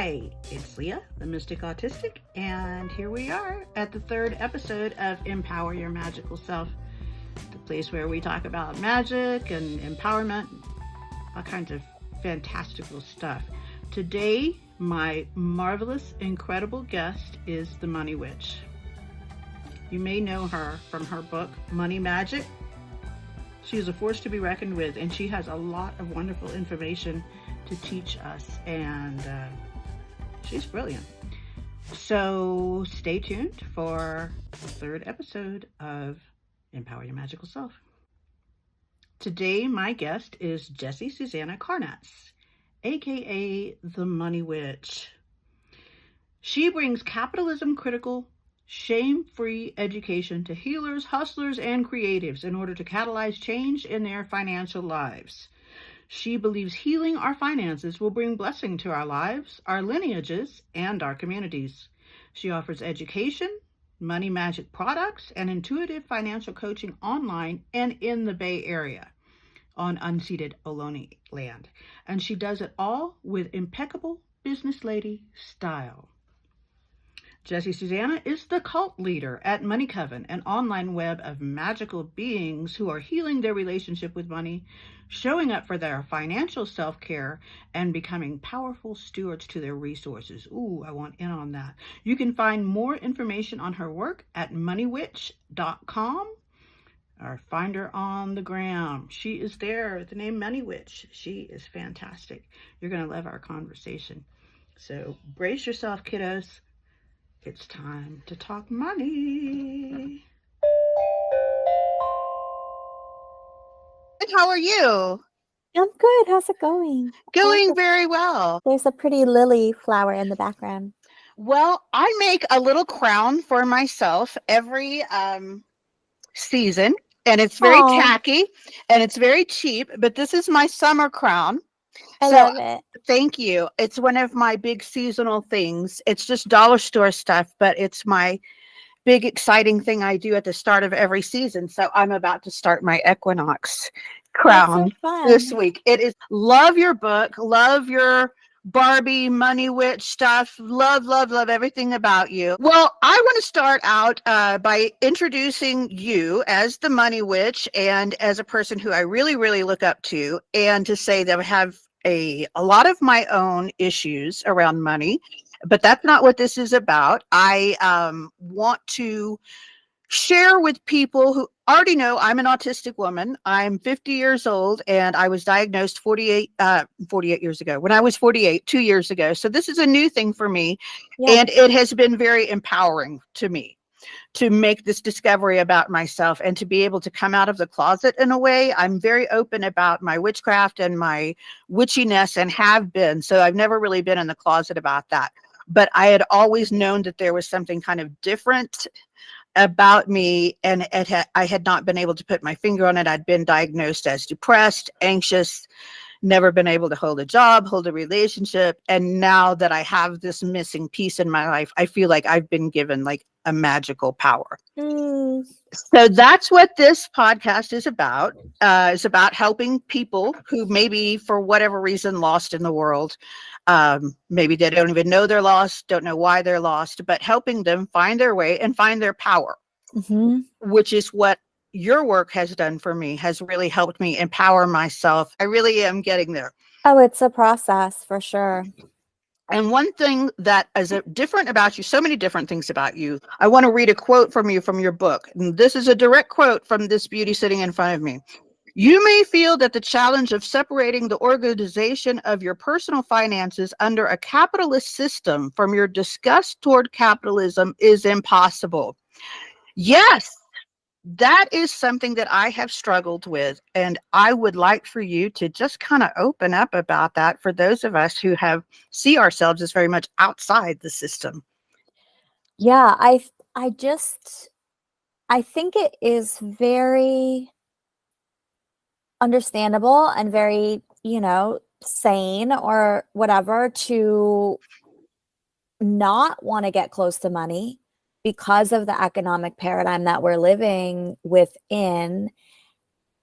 Hi, it's Leah, the Mystic Autistic, and here we are at the third episode of Empower Your Magical Self, the place where we talk about magic and empowerment, all kinds of fantastical stuff. Today, my marvelous, incredible guest is the Money Witch. You may know her from her book, Money Magic. She is a force to be reckoned with, and she has a lot of wonderful information to teach us, and she's brilliant. So stay tuned for the third episode of Empower Your Magical Self. Today, my guest is Jessie Susanna Karnatz, aka the Money Witch. She brings capitalism critical, shame-free education to healers, hustlers, and creatives in order to catalyze change in their financial lives. She believes healing our finances will bring blessing to our lives, our lineages, and our communities. She offers education, money magic products, and intuitive financial coaching online and in the Bay Area on unceded Ohlone land. And she does it all with impeccable business lady style. Jessie Susanna is the cult leader at Money Coven, an online web of magical beings who are healing their relationship with money, showing up for their financial self-care, and becoming powerful stewards to their resources. Ooh, I want in on that. You can find more information on her work at moneywitch.com or find her on the gram. She is there, the name Money Witch. She is fantastic. You're going to love our conversation. So brace yourself, kiddos. It's time to talk money. How are you? I'm good. How's it going? Going very well. There's a pretty lily flower in the background. Well, I make a little crown for myself every season, and it's very tacky and it's very cheap, but this is my summer crown. I love it. Thank you. It's one of my big seasonal things. It's just dollar store stuff, but it's my big exciting thing I do at the start of every season. So I'm about to start my equinox crown this week. It is, love your book, love your Barbie Money Witch stuff, love everything about you. Well, I want to start out by introducing you as the Money Witch and as a person who I really look up to, and to say that I have a lot of my own issues around money, but that's not what this is about. I want to share with people who already know I'm an autistic woman. I'm 50 years old, and I was diagnosed 48 years ago. When I was 48, 2 years ago. So this is a new thing for me, and it has been very empowering to me to make this discovery about myself and to be able to come out of the closet in a way. I'm very open about my witchcraft and my witchiness, and have been. So I've never really been in the closet about that. But I had always known that there was something kind of different about me, and I had not been able to put my finger on it. I'd been diagnosed as depressed, anxious, never been able to hold a job, hold a relationship. And now that I have this missing piece in my life, I feel like I've been given like a magical power. So that's what this podcast is about. It's about helping people who maybe for whatever reason lost in the world. Maybe they don't even know they're lost, don't know why they're lost, but helping them find their way and find their power, which is what your work has done for me, has really helped me empower myself. I really am getting there. Oh, it's a process for sure. And one thing that is different about you, so many different things about you, I want to read a quote from you from your book. And this is a direct quote from this beauty sitting in front of me. You may feel that the challenge of separating the organization of your personal finances under a capitalist system from your disgust toward capitalism is impossible. Yes, that is something that I have struggled with, and I would like for you to just kind of open up about that for those of us who see ourselves as very much outside the system. Yeah, I think it is very understandable and very, sane or whatever to not want to get close to money because of the economic paradigm that we're living within.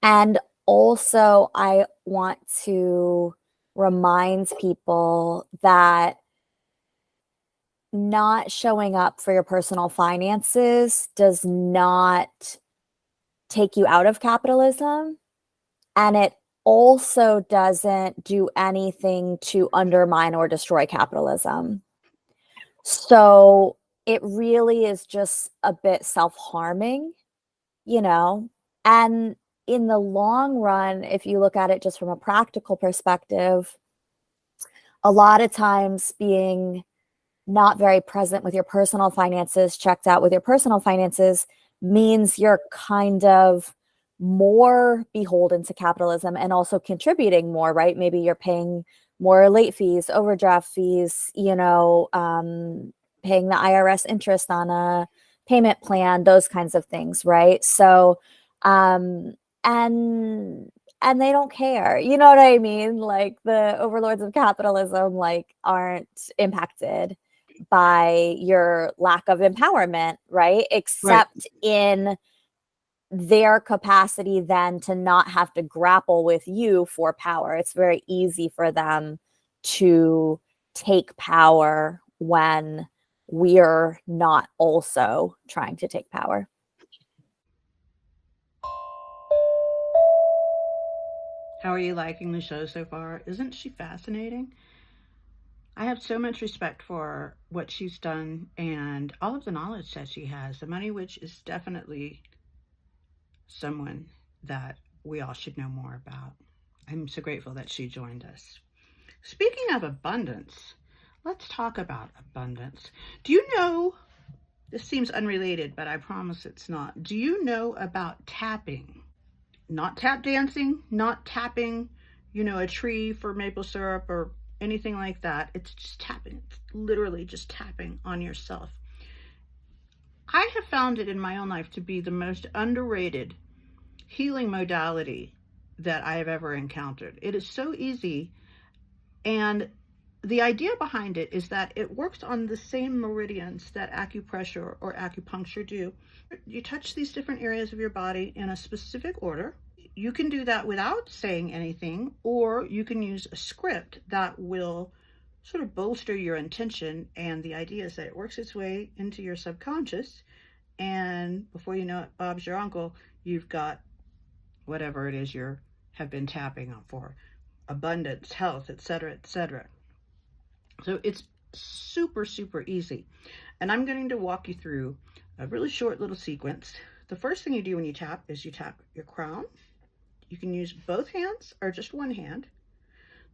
And also, I want to remind people that not showing up for your personal finances does not take you out of capitalism, and it also doesn't do anything to undermine or destroy capitalism. So it really is just a bit self-harming, you know? And in the long run, if you look at it just from a practical perspective, a lot of times being not very present with your personal finances, checked out with your personal finances, means you're kind of more beholden to capitalism and also contributing more, right? Maybe you're paying more late fees, overdraft fees, paying the IRS interest on a payment plan, those kinds of things, right? So, and they don't care, you know what I mean? Like the overlords of capitalism, like, aren't impacted by your lack of empowerment, right? Except in their capacity then to not have to grapple with you for power. It's very easy for them to take power when we're not also trying to take power. How are you liking the show so far? Isn't she fascinating? I have so much respect for what she's done and all of the knowledge that she has. The Money Witch is definitely someone that we all should know more about. I'm so grateful that she joined us. Speaking of abundance, let's talk about abundance. Do you know, this seems unrelated, but I promise it's not. Do you know about tapping? Not tap dancing, not tapping, a tree for maple syrup or anything like that. It's just tapping. It's literally just tapping on yourself. I have found it in my own life to be the most underrated healing modality that I have ever encountered. It is so easy, and the idea behind it is that it works on the same meridians that acupressure or acupuncture do. You touch these different areas of your body in a specific order. You can do that without saying anything, or you can use a script that will sort of bolster your intention. And the idea is that it works its way into your subconscious, and before you know it, Bob's your uncle. You've got whatever it is you have been tapping on for: abundance, health, etc., etc. So it's super, super easy. And I'm going to walk you through a really short little sequence. The first thing you do when you tap is you tap your crown. You can use both hands or just one hand.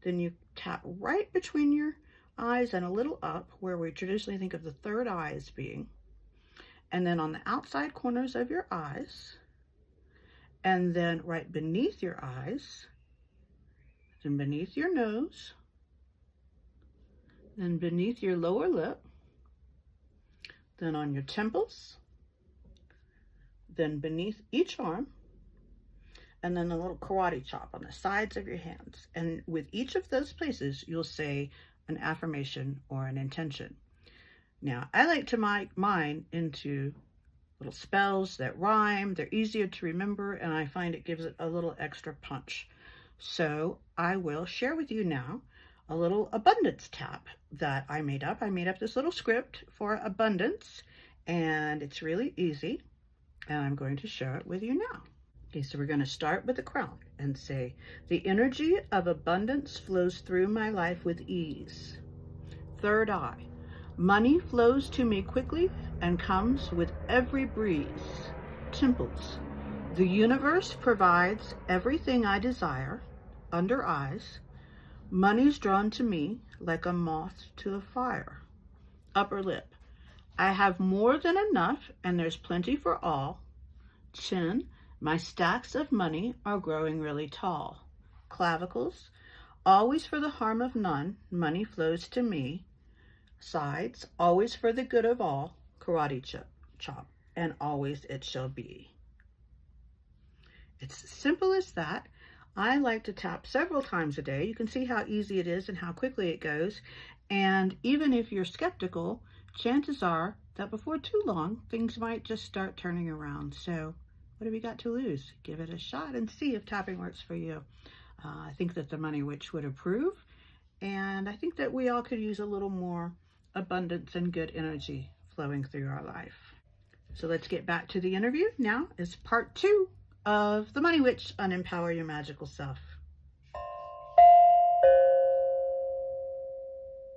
Then you tap right between your eyes and a little up, where we traditionally think of the third eye as being. And then on the outside corners of your eyes. And then right beneath your eyes. Then beneath your nose. Then beneath your lower lip. Then on your temples. Then beneath each arm. And then a little karate chop on the sides of your hands. And with each of those places, you'll say an affirmation or an intention. Now, I like to make mine into little spells that rhyme. They're easier to remember, and I find it gives it a little extra punch. So I will share with you now a little abundance tap that I made up. I made up this little script for abundance, and it's really easy. And I'm going to share it with you now. Okay, so we're going to start with the crown and say, the energy of abundance flows through my life with ease. Third eye, money flows to me quickly and comes with every breeze. Temples, the universe provides everything I desire. Under eyes, money's drawn to me like a moth to a fire. Upper lip, I have more than enough and there's plenty for all. Chin, my stacks of money are growing really tall. Clavicles, always for the harm of none, money flows to me. Sides, always for the good of all. Karate chop, and always it shall be. It's as simple as that. I like to tap several times a day. You can see how easy it is and how quickly it goes. And even if you're skeptical, chances are that before too long, things might just start turning around. So what have you got to lose? Give it a shot and see if tapping works for you. I think that the Money Witch would approve. And I think that we all could use a little more abundance and good energy flowing through our life. So let's get back to the interview. Now is part 2 of The Money Witch on Empower Your Magical Self.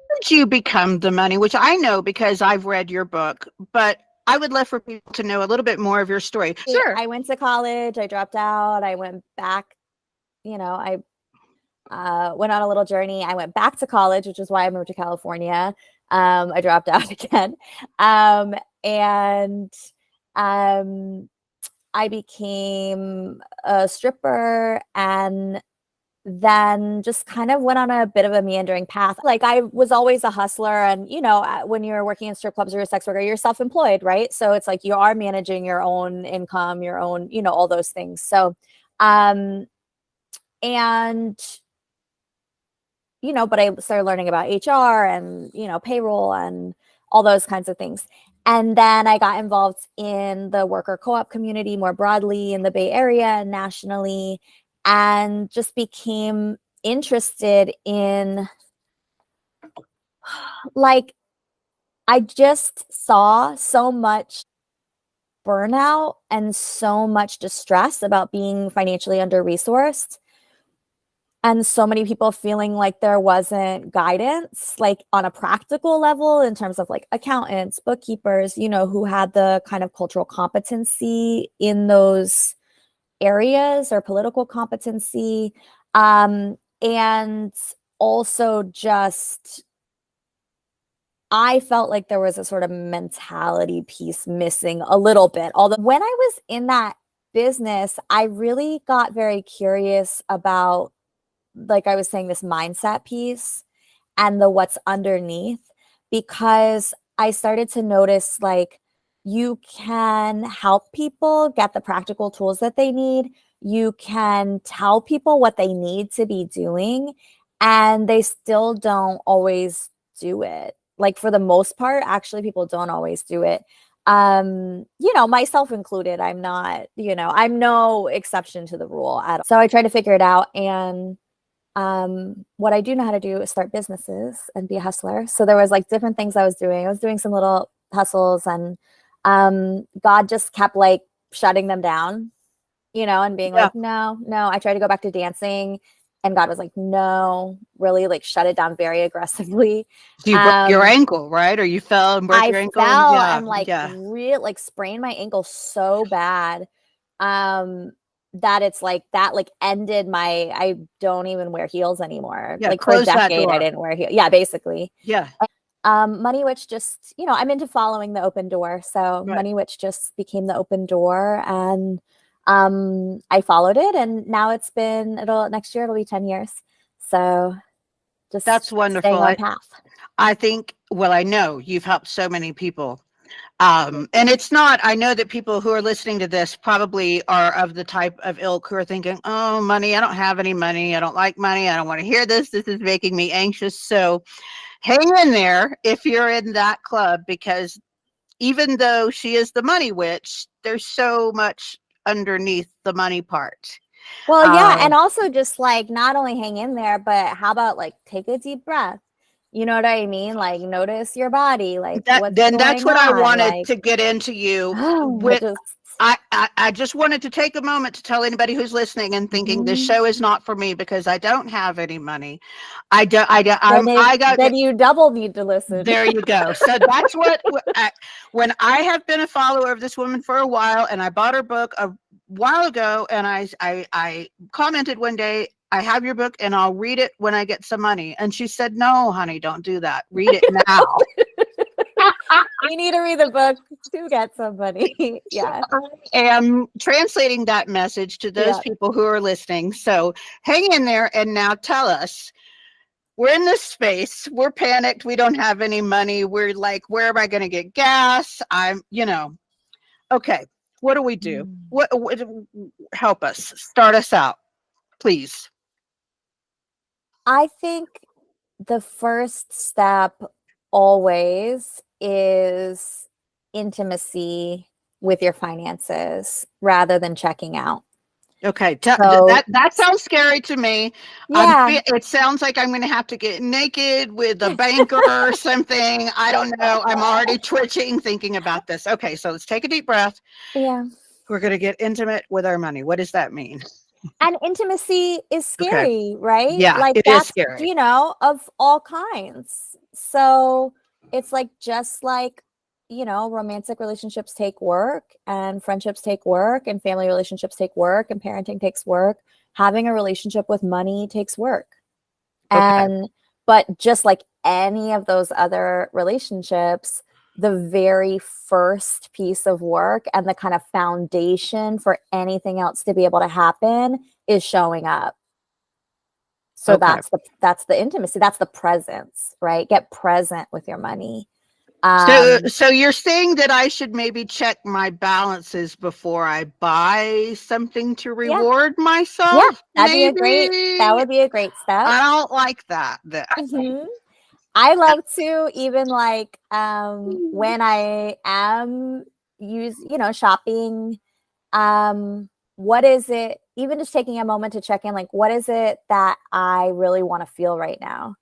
How did you become the money witch? I know because I've read your book, but I would love for people to know a little bit more of your story. Sure. I went to college, I dropped out, I went back, I went on a little journey. I went back to college, which is why I moved to California. I dropped out again. And I became a stripper and then just kind of went on a bit of a meandering path. Like I was always a hustler, and when you're working in strip clubs or a sex worker, you're self-employed, right? So it's like you are managing your own income, your own, all those things. So, and but I started learning about HR and, payroll and all those kinds of things. And then I got involved in the worker co-op community more broadly in the Bay Area and nationally, and just became interested in, like, I just saw so much burnout and so much distress about being financially under-resourced. And so many people feeling like there wasn't guidance, like on a practical level in terms of like accountants, bookkeepers, who had the kind of cultural competency in those areas or political competency. And also just, I felt like there was a sort of mentality piece missing a little bit. Although when I was in that business, I really got very curious about, like I was saying, this mindset piece and the what's underneath, because I started to notice like you can help people get the practical tools that they need. You can tell people what they need to be doing, and they still don't always do it. Like for the most part, actually, people don't always do it. Myself included. I'm not, I'm no exception to the rule at all. So I tried to figure it out, and what I do know how to do is start businesses and be a hustler. So there was like different things I was doing. I was doing some little hustles, and God just kept like shutting them down, and being like, no. I tried to go back to dancing, and God was like, no, really, like shut it down very aggressively. So you broke your ankle, right? Or you fell and broke your ankle? I fell and like sprained my ankle so bad. That it's like that like ended my, I don't even wear heels anymore. Like for a decade I didn't wear heels. Yeah, basically. Yeah. Money Witch just, I'm into following the open door. So Money Witch just became the open door, and I followed it, and now next year it'll be 10 years. So just that's wonderful. Staying on path. I think, well, I know you've helped so many people. And it's not, I know that people who are listening to this probably are of the type of ilk who are thinking, oh, money, I don't have any money. I don't like money. I don't want to hear this. This is making me anxious. So hang in there if you're in that club, because even though she is the money witch, there's so much underneath the money part. Well, yeah. And also just like, not only hang in there, but how about like take a deep breath? You know what I mean? Like notice your body. Like that's what I wanted to get into you with. I just wanted to take a moment to tell anybody who's listening and thinking this show is not for me because I don't have any money. Then you double need to listen. There you go. So that's what, when I have been a follower of this woman for a while, and I bought her book a while ago, and I commented one day, I have your book and I'll read it when I get some money. And she said, no, honey, don't do that. Read it now. You need to read the book to get some money. Yeah. I am translating that message to those people who are listening. So hang in there, and now tell us, we're in this space. We're panicked. We don't have any money. We're like, where am I going to get gas? Okay. What do we do? What help us, start us out, please. I think the first step always is intimacy with your finances rather than checking out. Okay, So that sounds scary to me. yeah, It sounds like I'm going to have to get naked with a banker or something. I don't know. I'm already twitching thinking about this. Okay, so let's take a deep breath. yeah. We're going to get intimate with our money. What does that mean? And intimacy is Okay. scary, right? Yeah, Like it is that's, scary. of all kinds. So it's like just like, romantic relationships take work and friendships take work and family relationships take work and parenting takes work. Having a relationship with money takes work. Okay. But just like any of those other relationships, the very first piece of work and the kind of foundation for anything else to be able to happen is showing up. So Okay. that's the intimacy, that's the presence, right? Get present with your money. So you're saying that I should maybe check my balances before I buy something to Yeah, reward myself? yeah, that Maybe. would be a great step. I don't like that. Mhm. I love to even like when I am shopping, what is it, even just taking a moment to check in, like what is it that I really want to feel right now?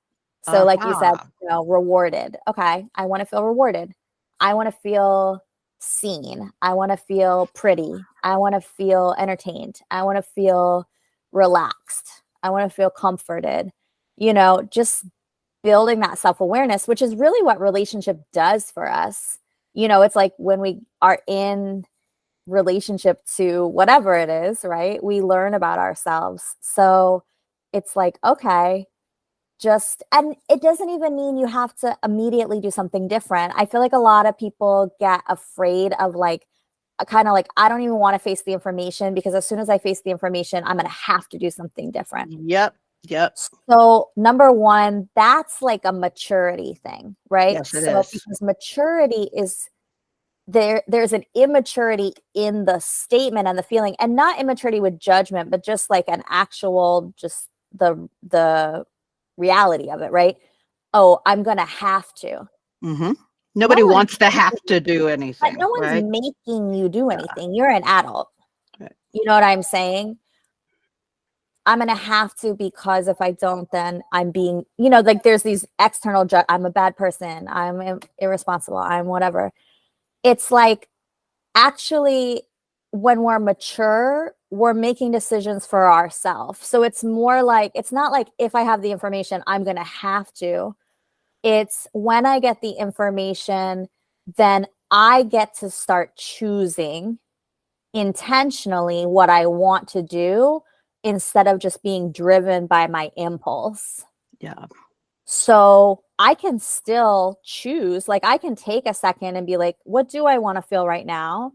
So like you said, Uh-huh. rewarded. Okay, I want to feel rewarded. I want to feel seen. I want to feel pretty. I want to feel entertained. I want to feel relaxed. I want to feel comforted. Just building that self-awareness, which is really what relationship does for us. It's like when we are in relationship to whatever it is, right? We learn about ourselves. So it's like, okay, and it doesn't even mean you have to immediately do something different. I feel like a lot of people get afraid of like, kind of like, I don't even want to face the information because as soon as I face the information, I'm going to have to do something different. Yep. So number one, that's like a maturity thing, right? Yes, it So is. because maturity is there's an immaturity in the statement and the feeling, and not immaturity with judgment, but just like an actual, just the reality of it, right? Oh, I'm gonna have to. Mm-hmm. No Nobody one's wants to have making, to do but anything, no one's right? making you do Yeah. anything. You're an adult. Right. You know what I'm saying? I'm gonna have to, because if I don't, then I'm being, like there's these external I'm a bad person. I'm irresponsible. I'm whatever. It's like, actually, when we're mature, we're making decisions for ourselves. So it's more like, it's not like if I have the information, I'm going to have to. It's when I get the information, then I get to start choosing intentionally what I want to do instead of just being driven by my impulse. Yeah. So I can still choose, like I can take a second and be like, what do I want to feel right now?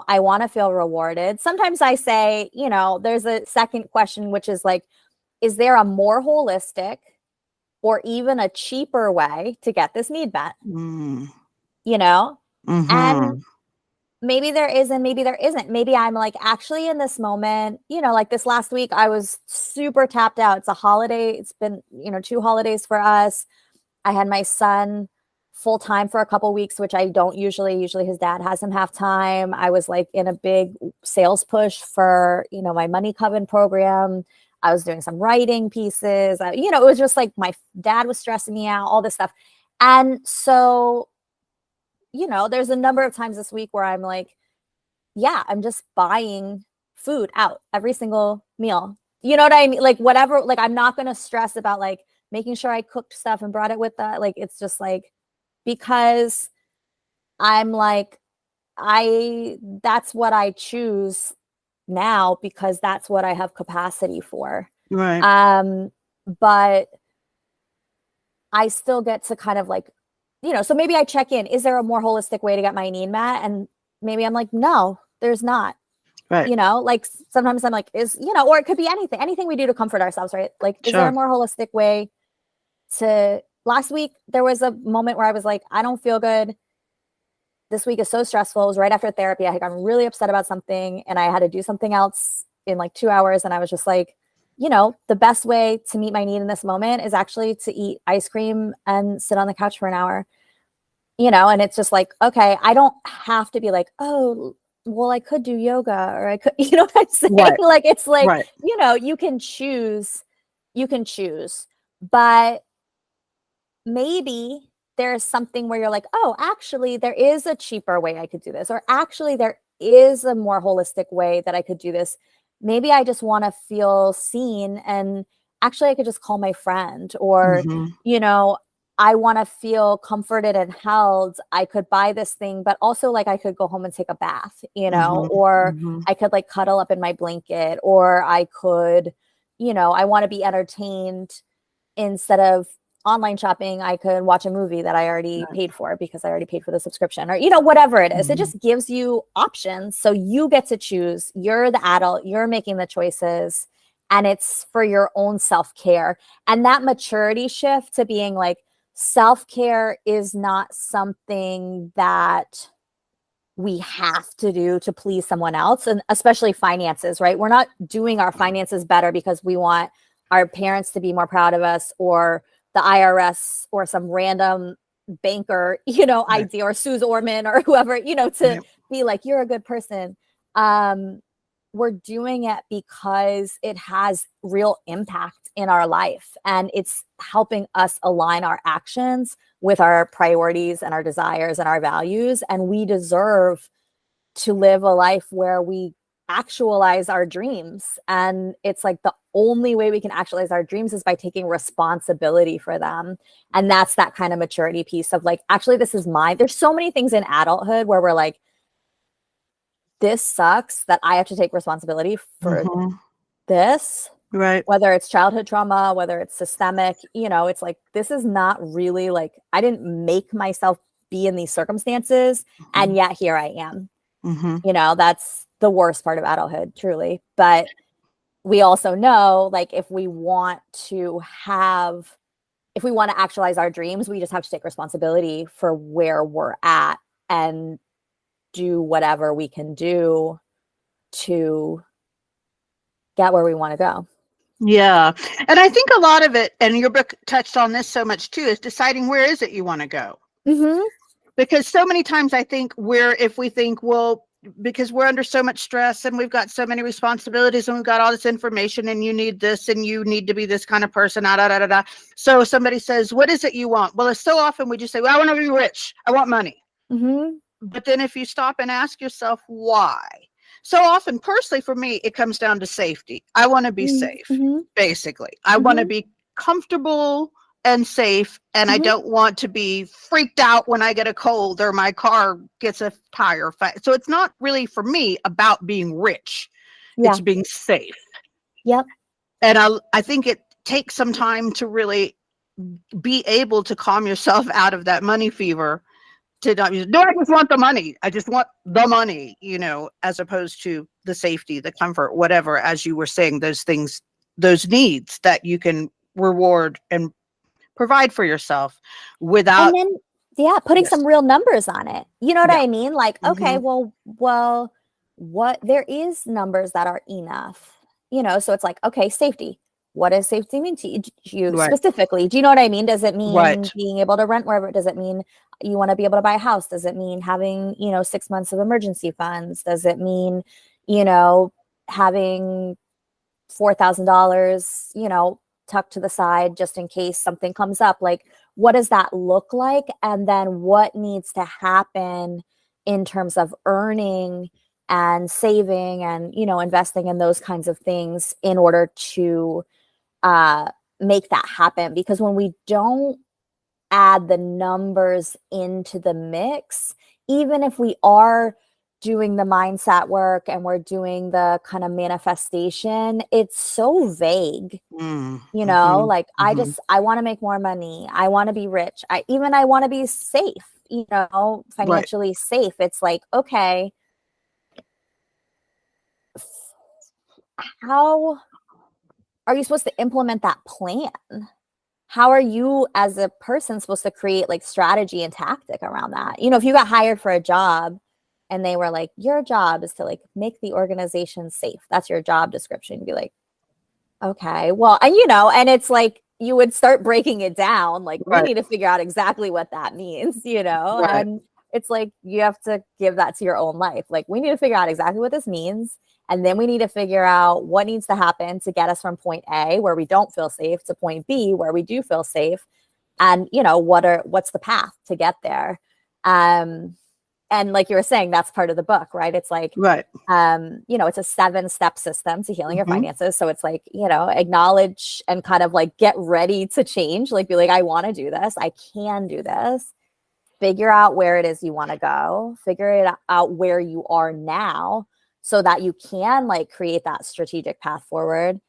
I want to feel rewarded. Sometimes I say, there's a second question, which is like, is there a more holistic or even a cheaper way to get this need met? Mm. And Mm-hmm. maybe there is and maybe there isn't. Maybe I'm like, actually in this moment, like this last week, I was super tapped out. It's a holiday. It's been, 2 holidays for us. I had my son full time for a couple weeks, which I don't usually. Usually his dad has him half time. I was like in a big sales push for, my Money Coven program. I was doing some writing pieces. It was just like my dad was stressing me out, all this stuff. And so, there's a number of times this week where I'm like, yeah, I'm just buying food out every single meal. You know what I mean? Like whatever, like I'm not going to stress about like making sure I cooked stuff and brought it with that. Like, it's just like, because I'm like, that's what I choose now because that's what I have capacity for. Right. But I still get to kind of like, so maybe I check in, is there a more holistic way to get my need met? And maybe I'm like, no, there's not. Right. Like sometimes I'm like, or it could be anything we do to comfort ourselves, right? Like, is there a more holistic way to, last week, there was a moment where I was like, I don't feel good. This week is so stressful. It was right after therapy. I got really upset about something and I had to do something else in like 2 hours. And I was just like, the best way to meet my need in this moment is actually to eat ice cream and sit on the couch for an hour, and it's just like, okay, I don't have to be like, oh, well, I could do yoga, or I could, you know what I'm saying? Right. Like, it's like, Right. you know, you can choose, but maybe there's something where you're like, oh, actually, there is a cheaper way I could do this, or actually, there is a more holistic way that I could do this. Maybe I just want to feel seen, and actually, I could just call my friend, or, Mm-hmm. you know, I want to feel comforted and held. I could buy this thing, but also, like, I could go home and take a bath, you know, Mm-hmm. or Mm-hmm. I could like cuddle up in my blanket, or I could, you know, I want to be entertained. Instead of online shopping, I could watch a movie that I already paid for because I already paid for the subscription, or, you know, whatever it is. It just gives you options. So you get to choose. You're the adult, you're making the choices, and it's for your own self-care. And that maturity shift to being like, self-care is not something that we have to do to please someone else, and especially finances, right? We're not doing our finances better because we want our parents to be more proud of us, or the IRS, or some random banker, you know, Right. idea, or Suze Orman, or whoever, you know, to Right. be like, you're a good person. We're doing it because it has real impact in our life, and it's helping us align our actions with our priorities and our desires and our values. And we deserve to live a life where we actualize our dreams. And it's like the only way we can actualize our dreams is by taking responsibility for them. And that's that kind of maturity piece of like, actually, this is mine. There's so many things in adulthood where we're like, this sucks that I have to take responsibility for Mm-hmm. this, Right. whether it's childhood trauma, whether it's systemic, you know, it's like, this is not really like, I didn't make myself be in these circumstances. And yet here I am. Mm-hmm. You know, that's the worst part of adulthood, truly. But we also know, like, if we want to actualize our dreams, we just have to take responsibility for where we're at and do whatever we can do to get where we want to go. Yeah. And I think a lot of it, and your book touched on this so much too, is deciding where is it you want to go. Mm-hmm. Because so many times I think if we think, well, because we're under so much stress and we've got so many responsibilities and we've got all this information and you need this and you need to be this kind of person, da, da, da, da, da. So somebody says, what is it you want? Well, it's so often we just say, well, I want to be rich. I want money. Mm-hmm. But then if you stop and ask yourself why, so often, personally for me, it comes down to safety. I want to be safe, basically. I want to be comfortable and safe, and I don't want to be freaked out when I get a cold or my car gets a tire. So it's not really for me about being rich. Yeah. It's being safe. Yep. And I think it takes some time to really be able to calm yourself out of that money fever. To not use, no, I just want the money. I just want the money, you know, as opposed to the safety, the comfort, whatever, as you were saying, those things, those needs that you can reward and provide for yourself without. And then, putting some real numbers on it. You know what I mean? Like, okay, well, what, there is numbers that are enough, you know? So it's like, okay, safety. What does safety mean to you specifically? Do you know what I mean? Does it mean being able to rent wherever? Does it mean you want to be able to buy a house? Does it mean having, you know, 6 months of emergency funds? Does it mean, you know, having $4,000, you know, tucked to the side just in case something comes up? Like, what does that look like? And then what needs to happen in terms of earning and saving and, you know, investing in those kinds of things in order to make that happen? Because when we don't add the numbers into the mix, even if we are doing the mindset work and we're doing the kind of manifestation, it's so vague. You know, like, I want to make more money. I want to be rich. I want to be safe, you know, financially safe. It's like, okay, how are you supposed to implement that plan? How are you as a person supposed to create like strategy and tactic around that? You know, if you got hired for a job and they were like, your job is to like make the organization safe, that's your job description, you'd be like, okay, well, and you know, and it's like, you would start breaking it down. Like, we need to figure out exactly what that means, you know? And It's like you have to give that to your own life. Like, we need to figure out exactly what this means. And then we need to figure out what needs to happen to get us from point A, where we don't feel safe, to point B, where we do feel safe. And, you know, what's the path to get there? And like you were saying, that's part of the book, right? It's like, Right. you know, it's a 7-step system to healing your finances. So it's like, you know, acknowledge and kind of like get ready to change, like be like, I want to do this. I can do this. Figure out where it is you want to go, figure it out where you are now so that you can like create that strategic path forward.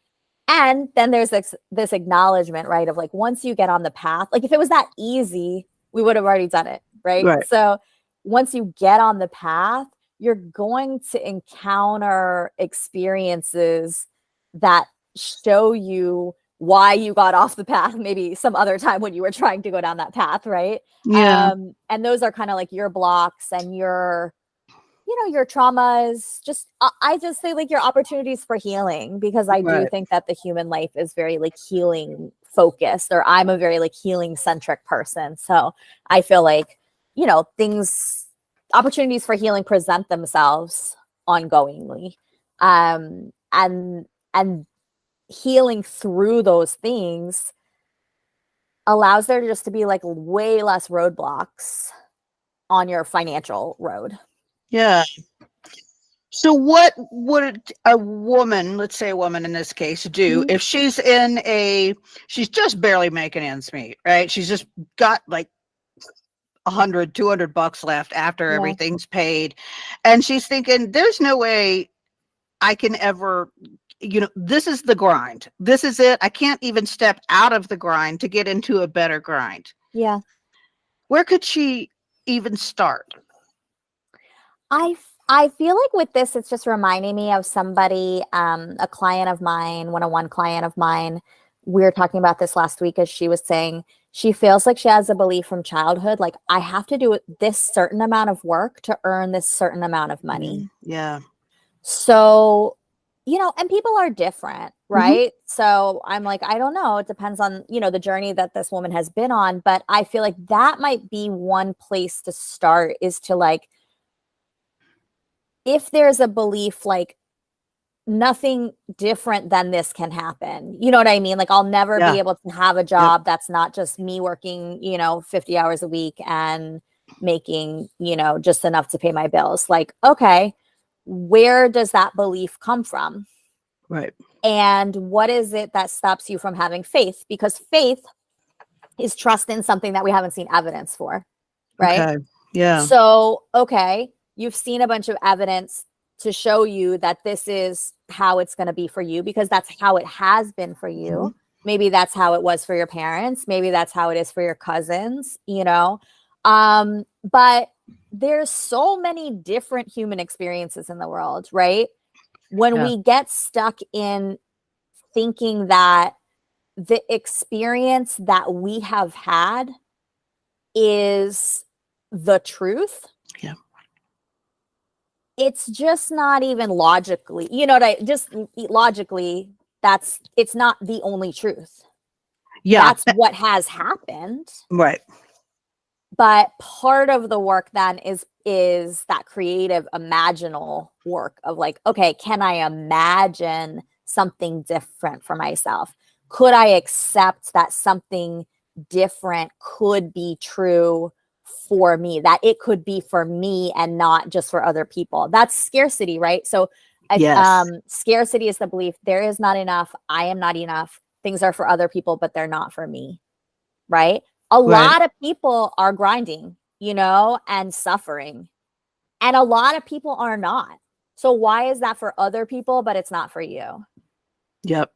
And then there's this acknowledgement, right? Of like, once you get on the path, like if it was that easy, we would have already done it. Right. So once you get on the path, you're going to encounter experiences that show you why you got off the path, maybe some other time when you were trying to go down that path, right? Yeah. And those are kind of like your blocks and your, you know, your traumas. Just I just say like your opportunities for healing, because I do think that the human life is very like healing focused, or I'm a very like healing centric person. So I feel like, you know, opportunities for healing present themselves ongoingly. And healing through those things allows there just to be like way less roadblocks on your financial road. Yeah. So what would a woman, let's say a woman in this case, do if she's she's just barely making ends meet, right? She's just got like $100, $200 left after everything's paid. And she's thinking, there's no way I can ever, you know, this is the grind. This is it. I can't even step out of the grind to get into a better grind. Yeah. Where could she even start? I feel like with this, it's just reminding me of somebody, a client of mine, one-on-one client of mine. We were talking about this last week, as she was saying, she feels like she has a belief from childhood, like, I have to do this certain amount of work to earn this certain amount of money. Yeah. So, you know, and people are different, right? So I'm like, I don't know. It depends on, you know, the journey that this woman has been on. But I feel like that might be one place to start, is to like, if there's a belief like nothing different than this can happen, you know what I mean? Like, I'll never be able to have a job that's not just me working, you know, 50 hours a week and making, you know, just enough to pay my bills. Like, okay, where does that belief come from? Right. And what is it that stops you from having faith? Because faith is trust in something that we haven't seen evidence for, right? Okay. Yeah. So, okay, you've seen a bunch of evidence to show you that this is how it's going to be for you, because that's how it has been for you. Maybe that's how it was for your parents. Maybe that's how it is for your cousins, you know? But there's so many different human experiences in the world, right? When we get stuck in thinking that the experience that we have had is the truth, it's just not even logically, you know, just logically, it's not the only truth. That's what has happened. Right. But part of the work then is that creative imaginal work of like, okay, can I imagine something different for myself? Could I accept that something different could be true for me, that it could be for me and not just for other people? That's scarcity, right? So scarcity is the belief there is not enough. I am not enough. Things are for other people, but they're not for me, right? A lot of people are grinding, you know, and suffering. And a lot of people are not. So why is that for other people, but it's not for you? Yep.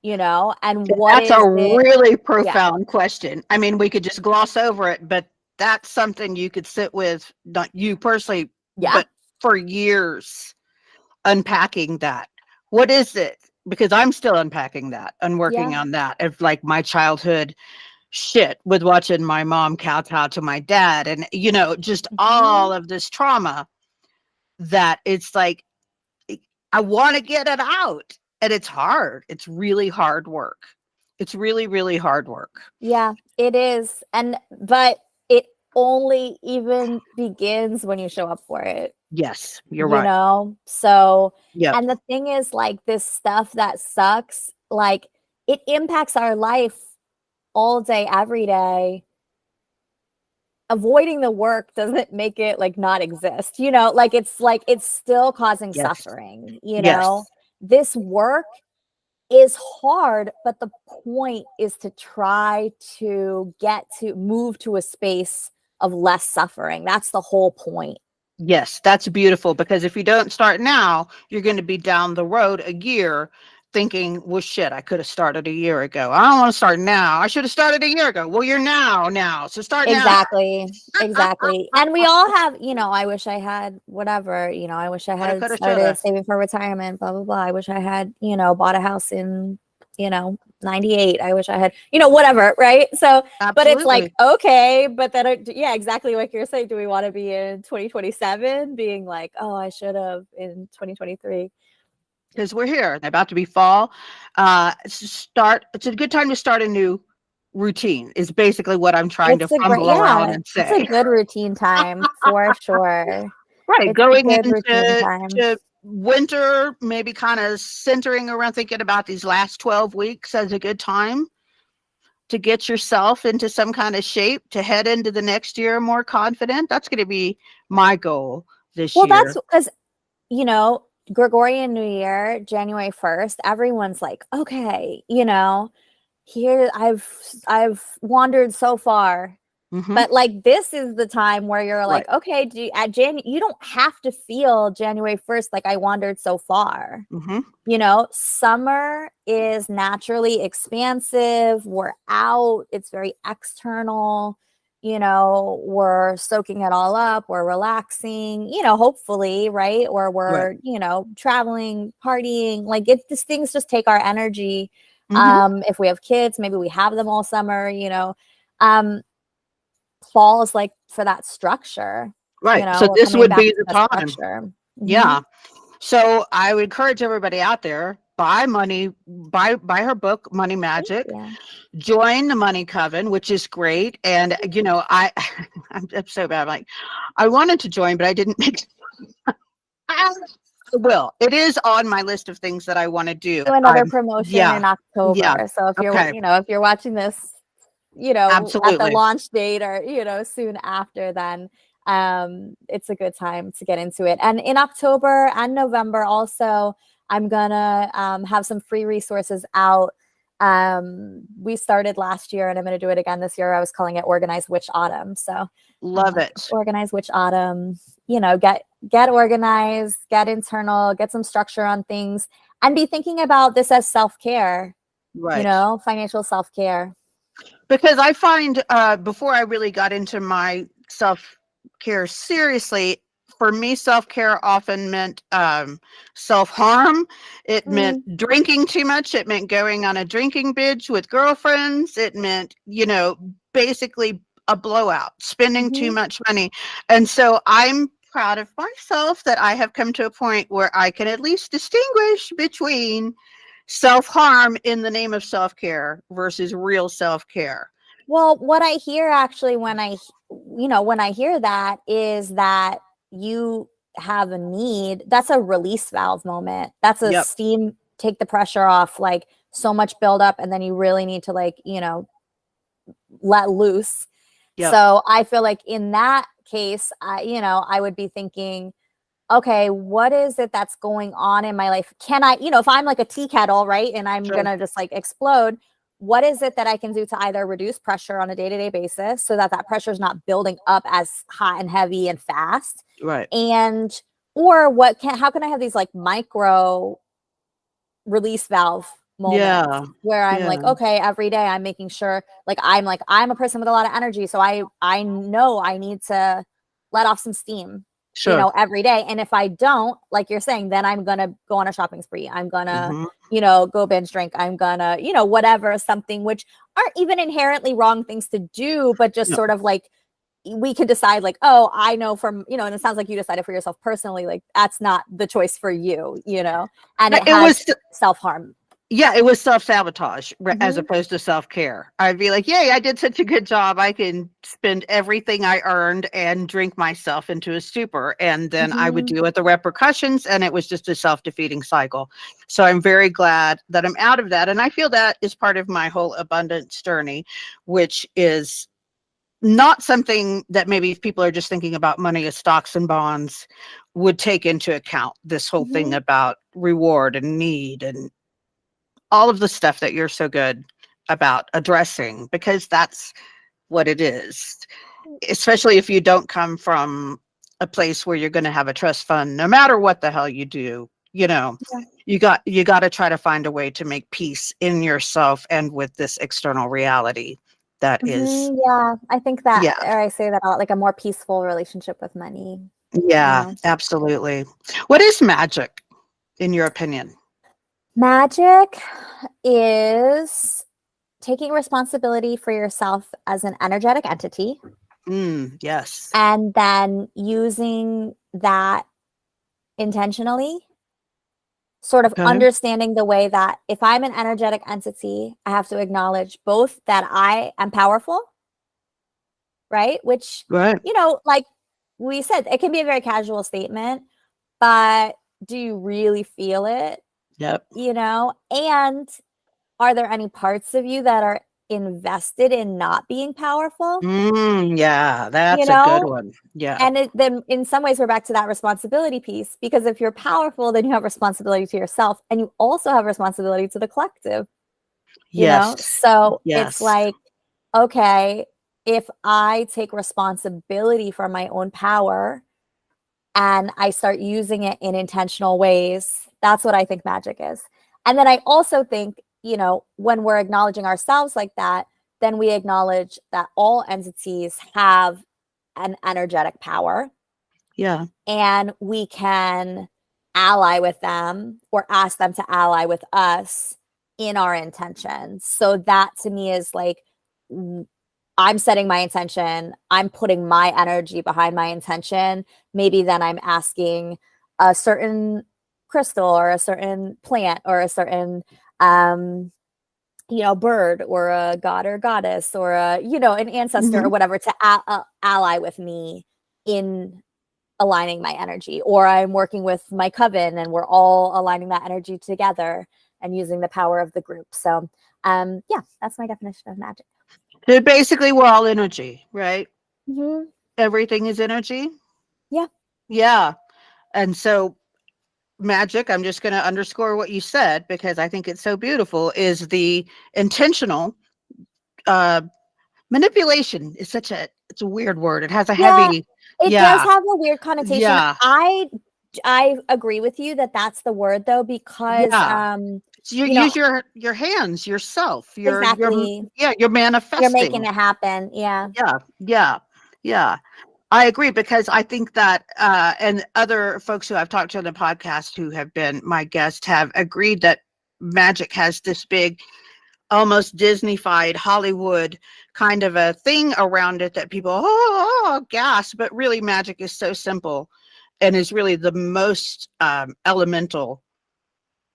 You know, and that's a really profound question. I mean, we could just gloss over it, but that's something you could sit with, not you personally, but for years, unpacking that. What is it? Because I'm still unpacking that and working on that, of like my childhood shit with watching my mom kowtow to my dad, and, you know, just all of this trauma, that it's like, I want to get it out. And it's hard. It's really hard work. It's really, really hard work. Yeah, it is. But only even begins when you show up for it. Yes, you're You right. know? So, Yep. and the thing is, like, this stuff that sucks, like, it impacts our life all day, every day. Avoiding the work doesn't make it like not exist, you know? Like, it's still causing Yes. suffering, you Yes. know? This work is hard, but the point is to try to move to a space of less suffering. That's the whole point. Yes, that's beautiful, because if you don't start now, you're going to be down the road a year thinking, well, shit, I could have started a year ago. I don't want to start now. I should have started a year ago. Well, you're now. So start now. Exactly. Exactly. And we all have, you know, I wish I had whatever, you know, I wish I Woulda, had coulda, started shoulda. saving for retirement, blah, blah, blah. I wish I had, you know, bought a house in, you know, 98. I wish I had, you know, whatever. Right. So, but it's like, Absolutely. okay, but then, yeah, exactly like you're saying. Do we want to be in 2027 being like, oh, I should have in 2023? Because we're here. About to be fall. It's a good time to start a new routine, is basically what I'm trying to fumble around and It's a say. good routine time for sure. Right. It's a Going good routine into time. winter, maybe kind of centering around, thinking about these last 12 weeks as a good time to get yourself into some kind of shape to head into the next year more confident. That's going to be my goal this Well, year. that's because, you know, Gregorian New Year, January 1st, everyone's like, okay, you know, here I've wandered so far. Mm-hmm. But like this is the time where you're like, Right. okay, you don't have to feel January 1st like I wandered so far. Mm-hmm. You know, summer is naturally expansive. We're out, it's very external. You know, we're soaking it all up, we're relaxing, you know, hopefully, right? Or Right. we're, you know, traveling, partying. Like these things just take our energy. Mm-hmm. If we have kids, maybe we have them all summer, you know. Um, Fall is like for that structure, you Right. know, So we're this coming would back be to the that time. structure. Yeah. So I would encourage everybody out there, buy her book, Money Magic, Yeah. join the Money Coven, which is great. And you know, I'm so bad. I'm like, I wanted to join, but I didn't make I will. It is on my list of things that I want to do. Do another promotion Yeah. in Yeah. October. So if you're, Okay. you know, if you're watching this, you know, at the Absolutely. launch date or, you know, soon after, then it's a good time to get into it. And in October and November also, I'm gonna have some free resources out. We started last year and I'm gonna do it again this year. I was calling it Organized Witch Autumn. So Love like, it. Organized Witch Autumn, you know, get organized, get internal, get some structure on things, and be thinking about this as self-care, you Right. know, financial self-care. Because I find before I really got into my self-care seriously, for me, self-care often meant self-harm. It meant drinking too much. It meant going on a drinking binge with girlfriends. It meant, you know, basically a blowout, spending too much money. And so I'm proud of myself that I have come to a point where I can at least distinguish between self-harm in the name of self-care versus real self-care. Well, what I hear actually when I hear that is that you have a need. That's a release valve moment. That's a Yep. steam, take the pressure off, like so much buildup, and then you really need to, like, you know, let loose. Yep. So I feel like in that case, I would be thinking, okay, what is it that's going on in my life? Can I, you know, if I'm like a tea kettle, right, and I'm Sure. gonna just like explode, what is it that I can do to either reduce pressure on a day-to-day basis so that pressure is not building up as hot and heavy and fast? Right. And how can I have these like micro release valve moments Yeah. where I'm Yeah. like, okay, every day I'm making sure, like, I'm a person with a lot of energy, so I know I need to let off some steam, you Sure. know, every day. And if I don't, like you're saying, then I'm gonna go on a shopping spree. I'm gonna, Mhm. you know, go binge drink. I'm gonna, you know, whatever, something which aren't even inherently wrong things to do, but just No. sort of like we could decide like, oh, I know from, you know, and it sounds like you decided for yourself personally, like that's not the choice for you, you know, and it It has was self-harm. Yeah, it was self-sabotage as Mhm. opposed to self-care. I'd be like, yay, I did such a good job. I can spend everything I earned and drink myself into a stupor. And then I would Mhm. deal with the repercussions, and it was just a self-defeating cycle. So I'm very glad that I'm out of that. And I feel that is part of my whole abundance journey, which is not something that maybe if people are just thinking about money as stocks and bonds would take into account this whole thing Mhm. about reward and need and all of the stuff that you're so good about addressing, because that's what it is. Especially if you don't come from a place where you're going to have a trust fund, no matter what the hell you do, Yeah. you got to try to find a way to make peace in yourself and with this external reality that is, Yeah, I think that, yeah, or I say that a lot, like a more peaceful relationship with money, you yeah, know. absolutely. What is magic in your opinion? Magic is taking responsibility for yourself as an energetic entity Yes. and then using that intentionally, sort of Okay. understanding the way that if I'm an energetic entity, I have to acknowledge both that I am powerful, right? Which, Right. like we said, it can be a very casual statement, but do you really feel it? Yep. And are there any parts of you that are invested in not being powerful? Yeah, You that's a good know, one. Yeah. and then in some ways we're back to that responsibility piece, because if you're powerful, then you have responsibility to yourself and you also have responsibility to the collective, Yes. so it's Yes. like, okay, if I take responsibility for my own power and I start using it in intentional ways, that's what I think magic is. And then I also think, when we're acknowledging ourselves like that, then we acknowledge that all entities have an energetic power Yeah. and we can ally with them or ask them to ally with us in our intentions. So that to me is like, I'm setting my intention, I'm putting my energy behind my intention. Maybe then I'm asking a certain crystal or a certain plant or a certain bird or a god or goddess or an ancestor or Mhm. whatever to ally with me in aligning my energy, or I'm working with my coven and we're all aligning that energy together and using the power of the group. So yeah, that's my definition of magic. So basically, we're all energy, right? Mm-hmm. Everything is energy. Yeah. Yeah. And so, magic, I'm just going to underscore what you said because I think it's so beautiful, is the intentional uh, manipulation is it's a weird word. It has a Yeah, heavy, it does yeah, have a weird connotation. yeah, I agree with you that that's the word though, because yeah. So you you know use your hands, yourself, exactly, yeah, you're you're making manifesting. it happen. Yeah. Yeah, yeah, yeah. I agree because I think that, and other folks who I've talked to on the podcast who have been my guests have agreed that magic has this big, almost Disney-fied Hollywood kind of a thing around it that people, gasp, but really magic is so simple and is really the most elemental,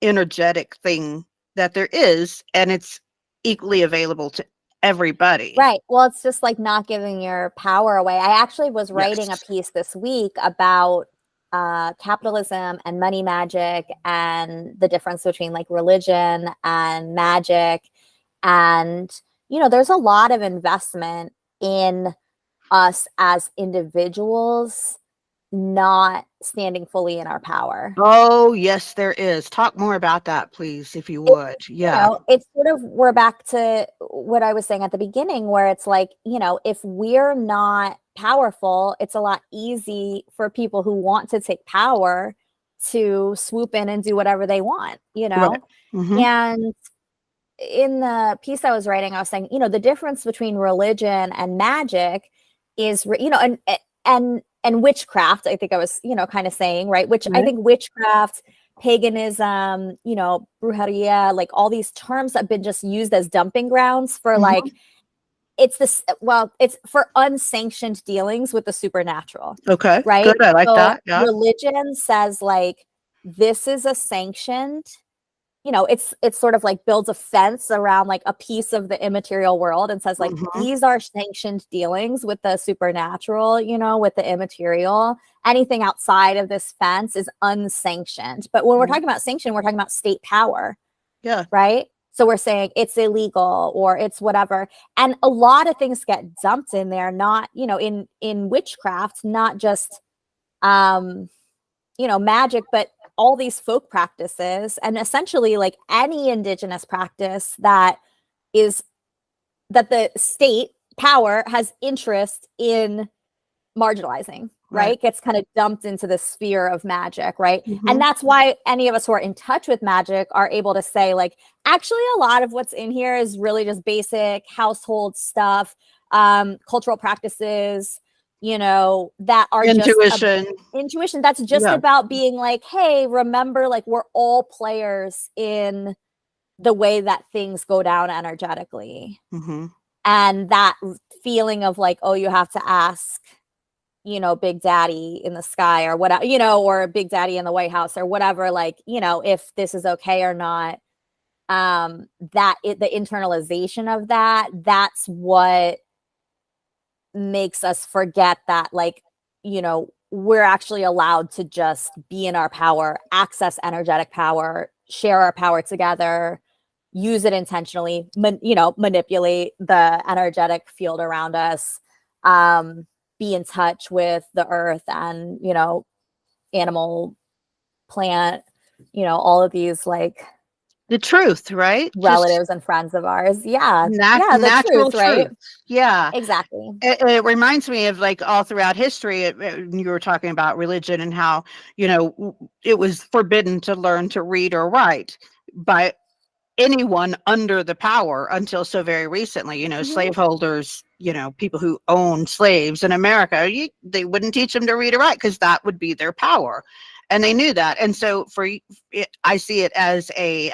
energetic thing that there is, and it's equally available to everybody. Right. Well, it's just like not giving your power away. I actually was writing a Yes. piece this week about capitalism and money magic and the difference between like religion and magic. And, there's a lot of investment in us as individuals not standing fully in our power. Oh, yes, there is. Talk more about that, please, if you would. Yeah. It's sort of, we're back to what I was saying at the beginning, where it's like, if we're not powerful, it's a lot easy for people who want to take power to swoop in and do whatever they want, Right. Hmm. And in the piece I was writing, I was saying, the difference between religion and magic is, and witchcraft. I think I was, kind of saying, right, which I Right. think witchcraft, paganism, brujeria, like all these terms have been just used as dumping grounds for like, Hmm. it's for unsanctioned dealings with the supernatural, Okay. right? Good. I like So that. Yeah. religion says like, this is a sanctioned it's sort of like builds a fence around like a piece of the immaterial world and says like these are sanctioned dealings with the supernatural, with the immaterial. Anything outside of this fence is unsanctioned. But when we're talking about sanction, we're talking about state power. Yeah. Right. So we're saying it's illegal or it's whatever. And a lot of things get dumped in there, not, in witchcraft, not just, magic, but all these folk practices, and essentially like any indigenous practice that the state power has interest in marginalizing, right? Gets kind of dumped into the sphere of magic, right? And that's why any of us who are in touch with magic are able to say like, actually a lot of what's in here is really just basic household stuff, cultural practices, that are intuition. That's just about being like, hey, remember, like we're all players in the way that things go down energetically. And that feeling of like, oh, you have to ask, Big Daddy in the sky or whatever, or Big Daddy in the White House or whatever, like, if this is okay or not. The internalization of that's what makes us forget that, like, we're actually allowed to just be in our power, access energetic power, share our power together, use it intentionally, manipulate the energetic field around us, be in touch with the earth and, animal, plant, all of these like the truth, right? Relatives and friends of ours. Yeah. The natural truth, right? Yeah. Exactly. It reminds me of like all throughout history, you were talking about religion and how, it was forbidden to learn to read or write by anyone under the power until so very recently, slaveholders, people who owned slaves in America, they wouldn't teach them to read or write because that would be their power. And they knew that. And so I see it as a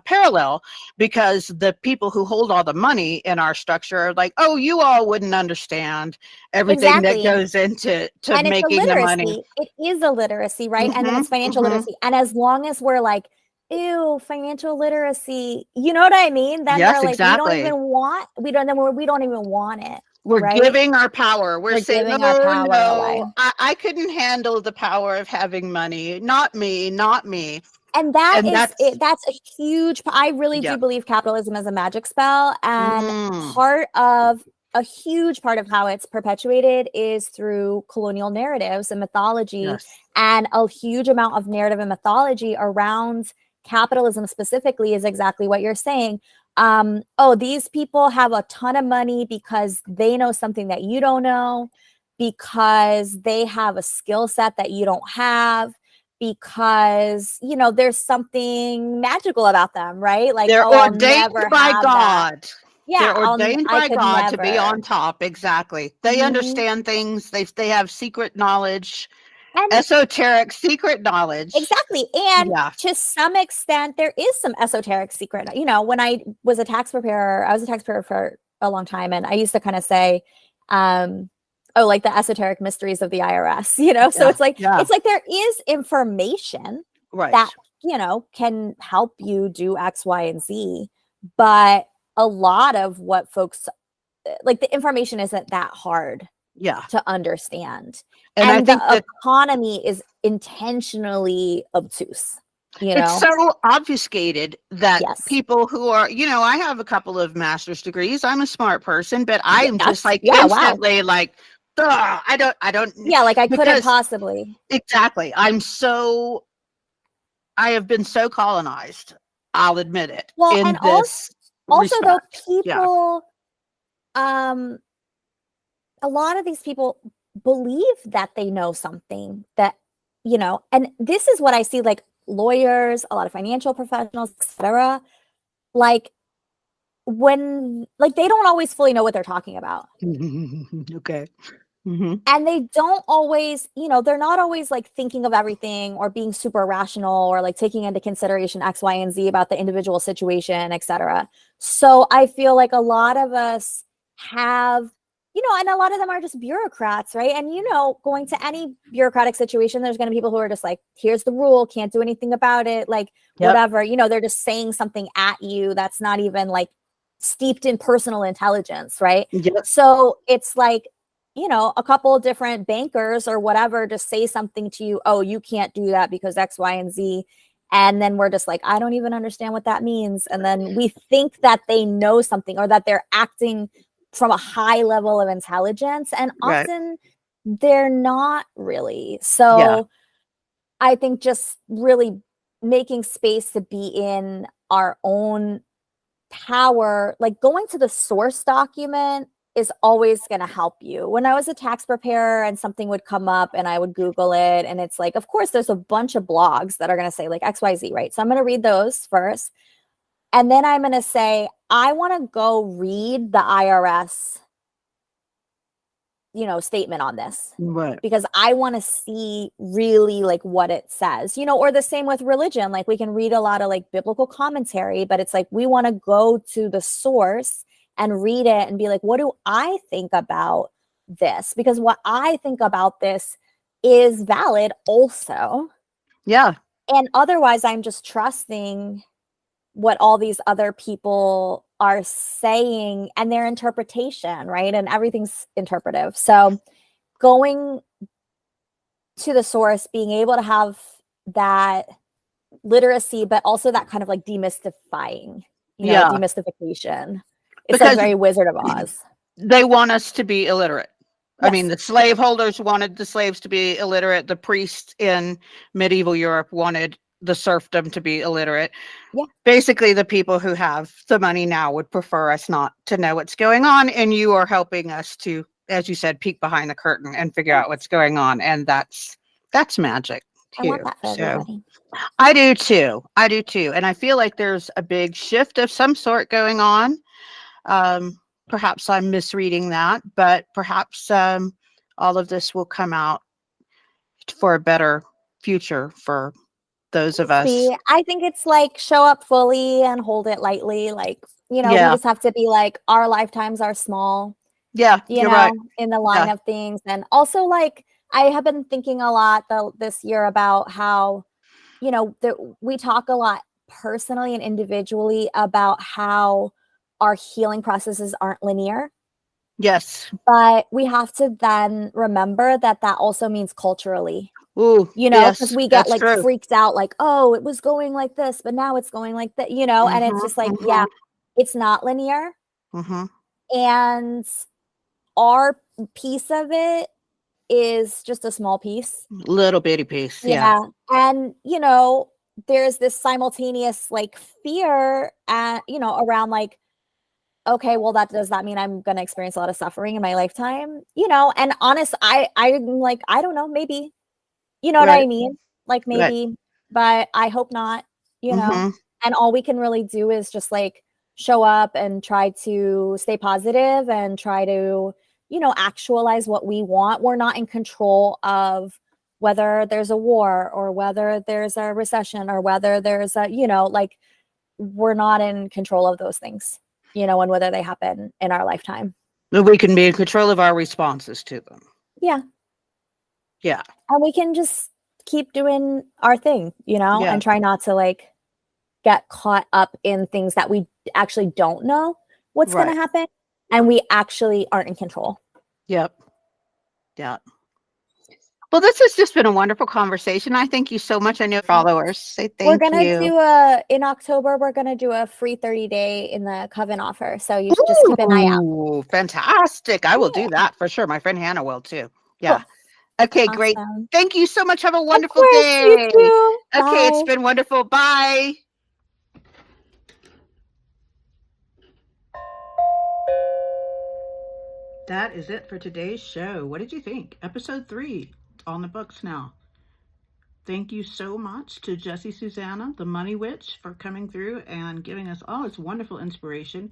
parallel, because the people who hold all the money in our structure are like, oh, you all wouldn't understand everything that goes into making the money. It is a literacy, right? And then it's financial literacy. And as long as we're like, ew, financial literacy, you know what I mean? Then they're like, exactly. we don't even want it. We're giving our power. We're saying, giving our power away. I couldn't handle the power of having money. Not me. And that's a huge, I really do believe capitalism is a magic spell. And a huge part of how it's perpetuated is through colonial narratives and mythology. And a huge amount of narrative and mythology around capitalism specifically is exactly what you're saying. These people have a ton of money because they know something that you don't know, because they have a skill set that you don't have, because, there's something magical about them, right? Like they're ordained by God. Yeah, they're ordained by God to be on top. Exactly. They understand things. They have secret knowledge. And esoteric secret knowledge. Exactly. And to some extent, there is some esoteric secret. When I was a tax preparer, I was a tax preparer for a long time. And I used to kind of say, like the esoteric mysteries of the IRS, so it's like there is information that, can help you do X, Y, and Z. But a lot of what folks like, the information isn't that hard to understand. And I think the economy is intentionally obtuse. It's so obfuscated that people who are, I have a couple of master's degrees. I'm a smart person, but I am just like instantly like, I don't. Like I couldn't possibly. Exactly. I have been so colonized. I'll admit it. Well, and also though, people, a lot of these people believe that they know something that, and this is what I see, like lawyers, a lot of financial professionals, etc. Like when, like, they don't always fully know what they're talking about. Okay. And they don't always, they're not always like thinking of everything or being super rational or like taking into consideration X, Y, and Z about the individual situation, etc. So I feel like a lot of us have and a lot of them are just bureaucrats, right? And, going to any bureaucratic situation, there's going to be people who are just like, here's the rule, can't do anything about it. Like, whatever, they're just saying something at you that's not even like steeped in personal intelligence, right? Yep. So it's like, a couple of different bankers or whatever just say something to you, oh, you can't do that because X, Y, and Z. And then we're just like, I don't even understand what that means. And then we think that they know something or that they're acting from a high level of intelligence. And often they're not really. So I think just really making space to be in our own power, like going to the source document is always going to help you. When I was a tax preparer and something would come up and I would Google it, and it's like, of course, there's a bunch of blogs that are going to say like XYZ, right? So I'm going to read those first. And then I'm going to say, I want to go read the IRS, statement on this. Right. Because I want to see really like what it says, or the same with religion. Like we can read a lot of like biblical commentary, but it's like, we want to go to the source and read it and be like, what do I think about this? Because what I think about this is valid also. Yeah. And otherwise I'm just trusting what all these other people are saying and their interpretation, right? And everything's interpretive. So going to the source, being able to have that literacy, but also that kind of like demystifying, demystification. It's like very Wizard of Oz. They want us to be illiterate. Yes. I mean, the slaveholders wanted the slaves to be illiterate. The priests in medieval Europe wanted the serfdom to be illiterate. Yeah. Basically, the people who have the money now would prefer us not to know what's going on. And you are helping us to, as you said, peek behind the curtain and figure out what's going on. And that's magic too. I want that for everybody. I do too. And I feel like there's a big shift of some sort going on. Perhaps I'm misreading that, but perhaps all of this will come out for a better future for those of us. I think it's like show up fully and hold it lightly. Like, we just have to be like, our lifetimes are small. Yeah, you're right. In the line of things. And also like, I have been thinking a lot this year about how, we talk a lot personally and individually about how our healing processes aren't linear. Yes. But we have to then remember that also means culturally. Ooh, because we get like freaked out, like, oh, it was going like this, but now it's going like that, and it's just like, it's not linear. And our piece of it is just a small piece. Little bitty piece. Yeah. And, there's this simultaneous like fear, around like, okay, well, does that mean I'm going to experience a lot of suffering in my lifetime? And honest, I'm like, I don't know, maybe. You know what I mean? Like maybe, but I hope not, and all we can really do is just like show up and try to stay positive and try to, actualize what we want. We're not in control of whether there's a war or whether there's a recession or whether there's a, like we're not in control of those things, and whether they happen in our lifetime. But we can be in control of our responses to them. Yeah. Yeah. And we can just keep doing our thing, and try not to like get caught up in things that we actually don't know what's going to happen. And we actually aren't in control. Yep. Yeah. Well, this has just been a wonderful conversation. I thank you so much. I know followers say thank you. We're going to do in October, we're going to do a free 30-day in the Coven offer. So you should just keep an eye out. Oh, fantastic. I will do that for sure. My friend Hannah will too. Yeah. Cool. Okay, awesome. Great. Thank you so much. Have a wonderful day. You too. Okay, Bye. It's been wonderful. Bye. That is it for today's show. What did you think? Episode 3. It's on the books now. Thank you so much to Jessie Susanna, the Money Witch, for coming through and giving us all this wonderful inspiration,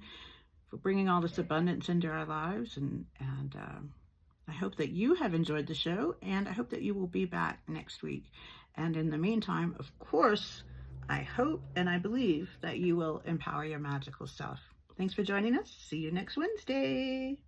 for bringing all this abundance into our lives. And I hope that you have enjoyed the show, and I hope that you will be back next week. And in the meantime, of course, I hope and I believe that you will empower your magical self. Thanks for joining us. See you next Wednesday.